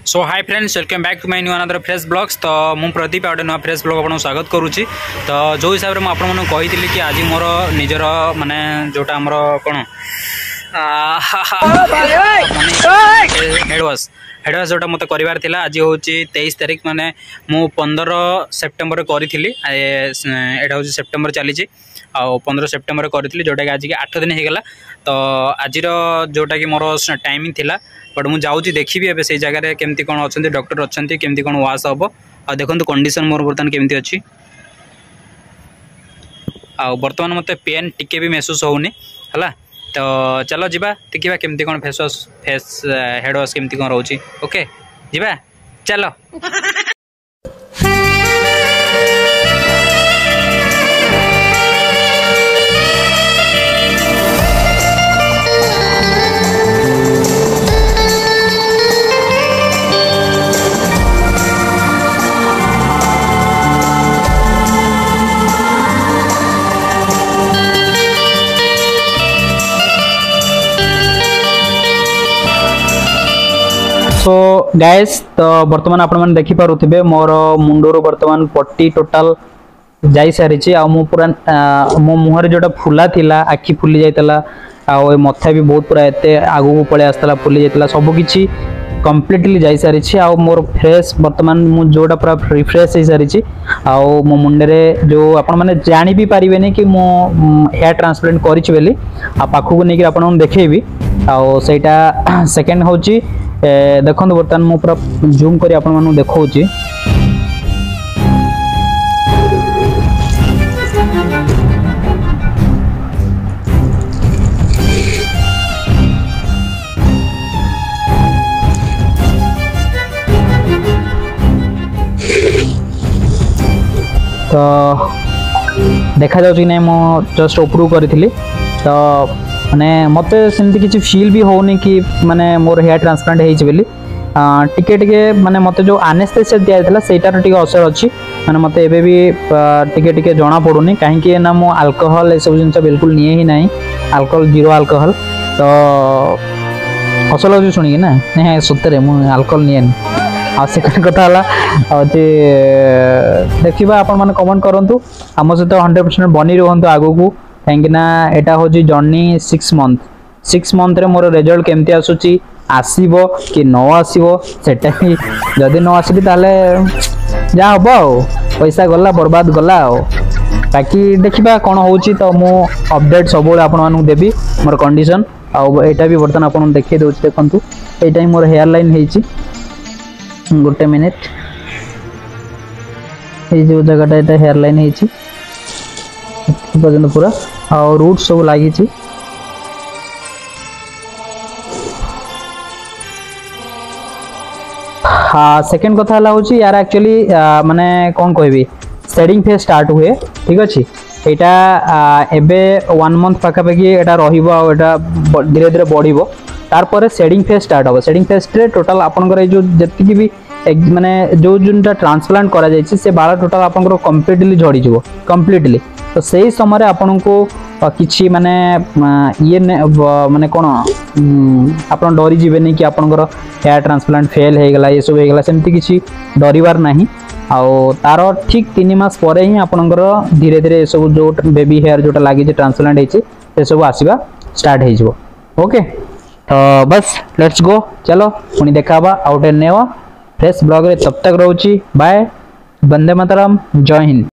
So hi friends, welcome back to my new another fresh blogs. तो मु प्रदीप आउटे नुआ fresh blog आपको स्वागत करुच्ची। तो जो हिसाब से मुझे कही कि आज मोर निजर माने जोटा आमर कौन हेडवाश जोटा मत कर आज हूँ 23 तारीख माने मु 15 सेप्टेम्बर करी एटा हूँ सेप्टेम्बर चली आ 15 सेप्टेम्बर करी जोटा कि आज की 8 दिन होगला। तो आज जोटा कि मोर टाइमिंग थिला बट मुझे जाऊँगी देखी एवं से जगह केमती कौन अच्छा डॉक्टर अच्छा केमती कौन वाश हम आ देखो कंडीशन मोर बर्तमान केमती अच्छी आ बर्तमान मत पेन टिके भी महसूस होनी है। तो चलो जीवा देखा केमती कौन face wash face head wash केमती कौन रोचे। ओके जीवा चलो। सो गाइस तो बर्तमान आपण मैंने देखि पारुथिबे मोर मुंडरो बर्तमान पट्टी टोटल जाई सारी आ मु पूरा मो मुहर जोटा फुला थिला आखि फुली जाइतला आ मथा भी बहुत पूरा एते आगु को पळे आस्तला फुली जाइतला सब किछि कंप्लीटली जाई सारी आ मोर फ्रेश बर्तमान मु जोटा पूरा रिफ्रेश हो सारी आ मो मुंडे रे जो आपण माने जानि भी पारिबेनी कि मो हेयर ट्रांसप्लांट करिछि बेली आ पाखु को नेकी आपण देखैबी आ सेटा सेकंड होची देखो बर्तमान मु पूरा जूम करी आपण मानु देखौची। तो देखा जाउची कि नहीं मो जस्ट अप्रूव करी तो माने मते सेमती किछि फील भी होनी कि माने मोर हेयर ट्रांसप्लांट हेइछ बेली टिके टिके माने मते जो एनेस्थेसिया दिया दिला सेटार टिके असर अछि माने मते एबे भी टिके टिके जणा पडुनी काहे कि ना मो अल्कोहल ए सब जिंस बिल्कुल निये ही नाही अल्कोहल जीरो अल्कोहल। तो असर लगे सुनी ना नहीं सतरे मो अल्कोहल निये आ सेकंड कथा हला जे देखिबा आपण माने कमेंट करंतु हम सहित 100% बनी रहंतु आगो को कहीं एटा हूँ जर्नी 6 मंथ रे मोर रिजल्ट केमती आसुची आसीबो कि न आसीबो सेटा ही जदि न आसीबी ताले जा हबो आ पैसा गला बर्बाद गला आ बाकी देखिबा कोन होउची। तो मो अपडेट सब आपण मानु देबी मोर कंडीशन आ एटा भी बर्तन आपण देखै दोछ देखंतु एटा ही मोर हेयर लाइन हेची गोटे मिनिट ए जो जगहटा एटा हेयर लाइन हेची पर्यंत पूरा और रूट सब लगी। हाँ सेकेंड कथा हूँ यार एक्चुअली माने कौन कहबी शेडिंग फेज स्टार्ट हुए ठीक अच्छे यहाँ एबे 1 मंथ पाखापाखि एटा रहिबो आ एटा धीरे धीरे बढ़िबो तार शेडिंग फेज स्टार्ट हो। शेडिंग फेज रे टोटल आपनकर जो जति भी माने जो जोटा ट्रांसप्लांट करा जायछि से बाल टोटल आपनकर कंप्लीटली झड़ी जिवो कंप्लीटली। तो सही समय आपन को किछि माने ये माने कोन आपन डरी जिबेनी कि आपनकर हेयर ट्रांसप्लांट फेल हे गला ये सब हे गला सेमती किछि डरिवार नाही आ तार ठीक 3 मास परे ही आपनकर धीरे धीरे सब जो बेबी हेयर जोटा लागि जे ट्रांसप्लांट हेछि से सब आसीबा स्टार्ट हे जिवो। ओके तो बस लेट्स गो चलो पुनी देखाबा आउट नेवा फ्रेश ब्लॉग रे तब तक रहउची बाय वंदे मातरम जय हिंद।